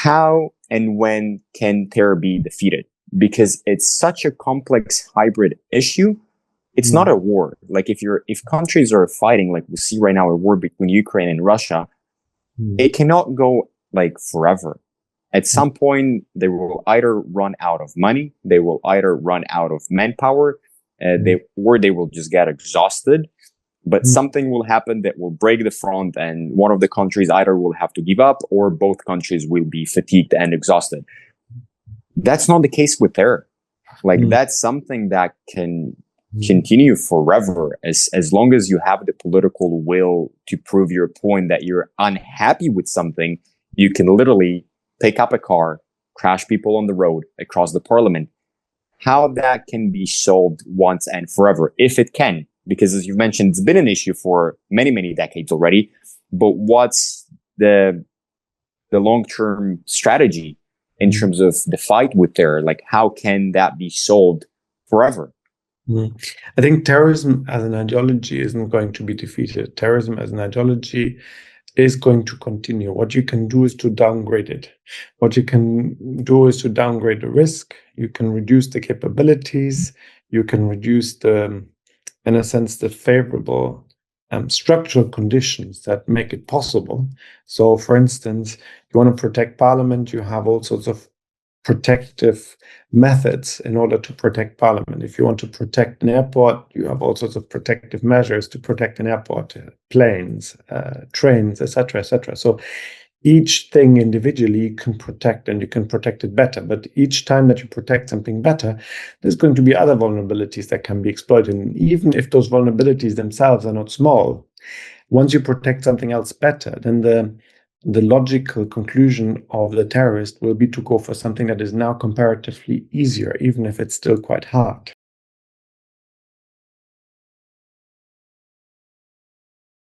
how and when can terror be defeated? Because it's such a complex hybrid issue. It's not a war. Like if countries are fighting, like we see right now, a war between Ukraine and Russia, it cannot go like forever. At some point, they will either run out of money, they will either run out of manpower, or they will just get exhausted. But something will happen that will break the front, and one of the countries either will have to give up, or both countries will be fatigued and exhausted. That's not the case with terror. Like that's something that can continue forever as long as you have the political will to prove your point that you're unhappy with something. You can literally pick up a car, crash people on the road across the parliament. How that can be solved once and forever, if it can, because as you mentioned, it's been an issue for many, many decades already. But what's the long-term strategy in terms of the fight with terror? Like, how can that be solved forever? I think terrorism as an ideology isn't going to be defeated. Terrorism as an ideology is going to continue. What you can do is to downgrade it. What you can do is to downgrade the risk. You can reduce the capabilities. You can reduce the, in a sense, the favorable structural conditions that make it possible. So, for instance, you want to protect parliament, you have all sorts of protective methods in order to protect parliament. If you want to protect an airport, you have all sorts of protective measures to protect an airport, planes, trains, etc., etc. So each thing individually you can protect, and you can protect it better. But each time that you protect something better, there's going to be other vulnerabilities that can be exploited. And even if those vulnerabilities themselves are not small, once you protect something else better, then the logical conclusion of the terrorist will be to go for something that is now comparatively easier, even if it's still quite hard.